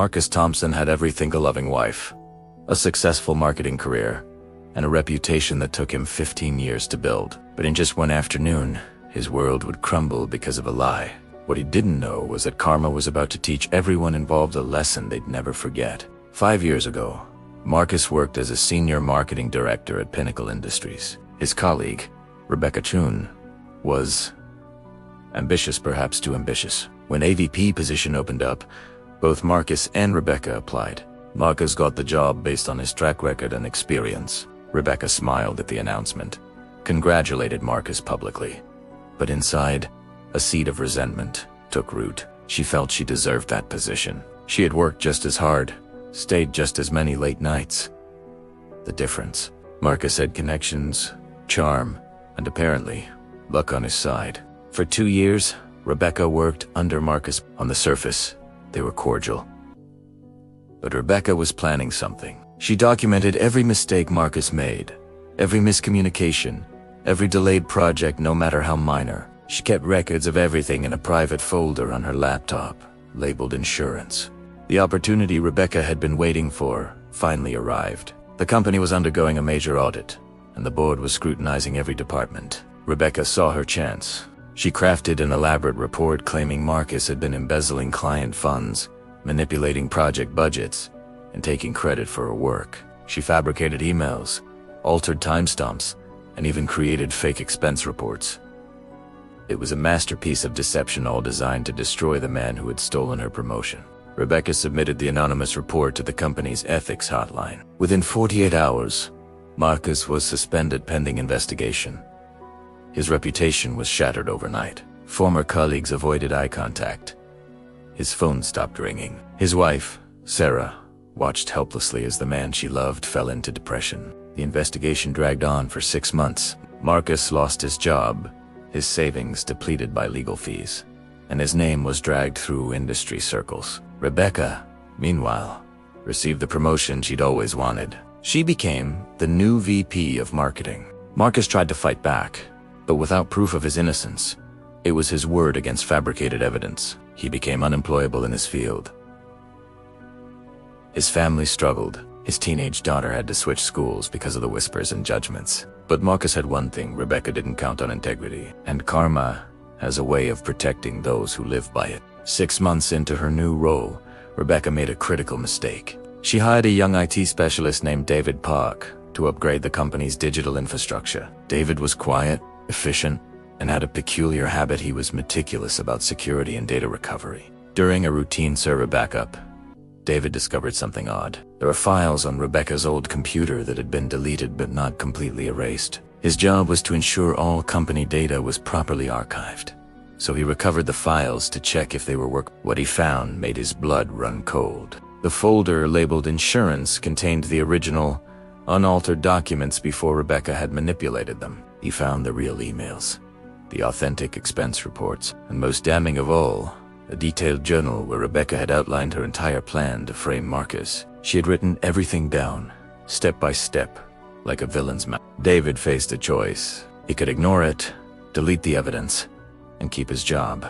Marcus Thompson had everything: a loving wife, a successful marketing career, and a reputation that took him 15 years to build. But in just one afternoon, his world would crumble because of a lie. What he didn't know was that karma was about to teach everyone involved a lesson they'd never forget. 5 years ago, Marcus worked as a senior marketing director at Pinnacle Industries. His colleague, Rebecca Chun, was ambitious, perhaps too ambitious. When AVP position opened up, both Marcus and Rebecca applied. Marcus got the job based on his track record and experience. Rebecca smiled at the announcement, congratulated Marcus publicly. But inside, a seed of resentment took root. She felt she deserved that position. She had worked just as hard, stayed just as many late nights. The difference: Marcus had connections, charm, and apparently, luck on his side. For 2 years, Rebecca worked under Marcus. On the surface, they were cordial. But Rebecca was planning something. She documented every mistake Marcus made, every miscommunication, every delayed project, no matter how minor. She kept records of everything in a private folder on her laptop, labeled insurance. The opportunity Rebecca had been waiting for finally arrived. The company was undergoing a major audit, and the board was scrutinizing every department. Rebecca saw her chance. She crafted an elaborate report claiming Marcus had been embezzling client funds, manipulating project budgets, and taking credit for her work. She fabricated emails, altered timestamps, and even created fake expense reports. It was a masterpiece of deception, all designed to destroy the man who had stolen her promotion. Rebecca submitted the anonymous report to the company's ethics hotline. Within 48 hours, Marcus was suspended pending investigation. His reputation was shattered overnight. Former colleagues avoided eye contact. His phone stopped ringing. His wife, Sarah, watched helplessly as the man she loved fell into depression. The investigation dragged on for 6 months. Marcus lost his job, his savings depleted by legal fees, and his name was dragged through industry circles. Rebecca, meanwhile, received the promotion she'd always wanted. She became the new VP of marketing. Marcus tried to fight back, but without proof of his innocence. It was his word against fabricated evidence. He became unemployable in his field. His family struggled. His teenage daughter had to switch schools because of the whispers and judgments. But Marcus had one thing: Rebecca didn't count on integrity. And karma has a way of protecting those who live by it. 6 months into her new role, Rebecca made a critical mistake. She hired a young IT specialist named David Park to upgrade the company's digital infrastructure. David was quiet, efficient, and had a peculiar habit: he was meticulous about security and data recovery. During a routine server backup, David discovered something odd. There were files on Rebecca's old computer that had been deleted but not completely erased. His job was to ensure all company data was properly archived. So he recovered the files to check if they were working. What he found made his blood run cold. The folder labeled insurance contained the original, unaltered documents before Rebecca had manipulated them. He found the real emails, the authentic expense reports, and most damning of all, a detailed journal where Rebecca had outlined her entire plan to frame Marcus. She had written everything down, step by step, like a villain's map. David faced a choice. He could ignore it, delete the evidence, and keep his job.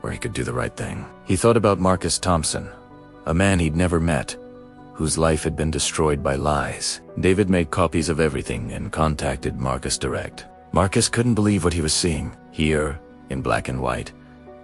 Or he could do the right thing. He thought about Marcus Thompson, a man he'd never met, whose life had been destroyed by lies. David made copies of everything and contacted Marcus direct. Marcus couldn't believe what he was seeing. Here, in black and white,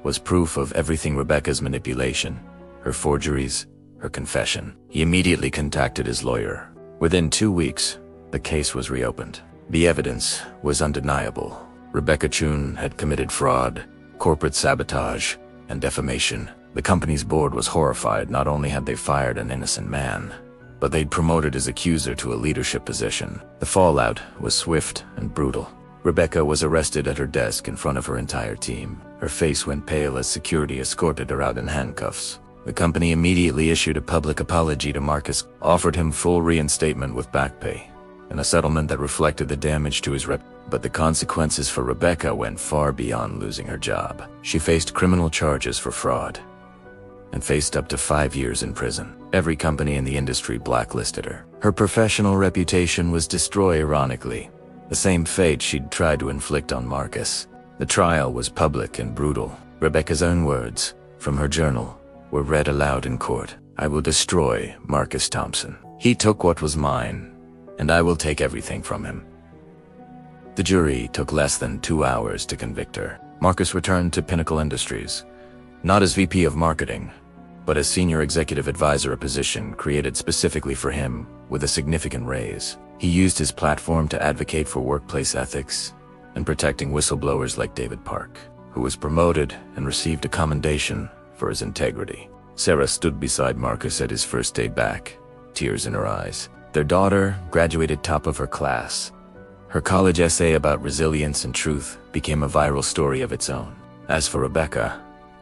was proof of everything: Rebecca's manipulation, her forgeries, her confession. He immediately contacted his lawyer. Within 2 weeks, the case was reopened. The evidence was undeniable. Rebecca Chun had committed fraud, corporate sabotage, and defamation. The company's board was horrified. Not only had they fired an innocent man, but they'd promoted his accuser to a leadership position. The fallout was swift and brutal. Rebecca was arrested at her desk in front of her entire team. Her face went pale as security escorted her out in handcuffs. The company immediately issued a public apology to Marcus, offered him full reinstatement with back pay, and a settlement that reflected the damage to his rep. But the consequences for Rebecca went far beyond losing her job. She faced criminal charges for fraud and faced up to 5 years in prison. Every company in the industry blacklisted her. Her professional reputation was destroyed, ironically. The same fate she'd tried to inflict on Marcus. The trial was public and brutal. Rebecca's own words, from her journal, were read aloud in court. I will destroy Marcus Thompson. He took what was mine, and I will take everything from him. The jury took less than 2 hours to convict her. Marcus returned to Pinnacle Industries, not as VP of Marketing, but as Senior Executive Advisor, a position created specifically for him with a significant raise. He used his platform to advocate for workplace ethics and protecting whistleblowers like David Park, who was promoted and received a commendation for his integrity. Sarah stood beside Marcus at his first day back, tears in her eyes. Their daughter graduated top of her class. Her college essay about resilience and truth became a viral story of its own. As for Rebecca,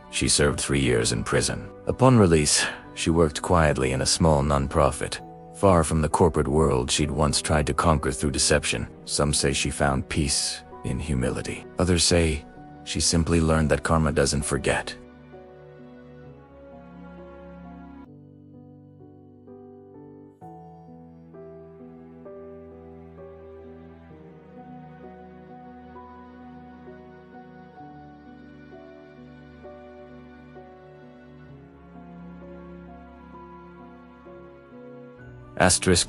she served 3 years in prison. Upon release, she worked quietly in a small nonprofit. Far from the corporate world she'd once tried to conquer through deception. Some say she found peace in humility. Others say she simply learned that karma doesn't forget.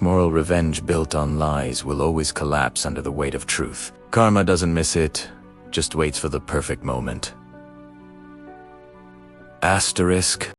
Moral revenge built on lies will always collapse under the weight of truth. Karma doesn't miss it, just waits for the perfect moment.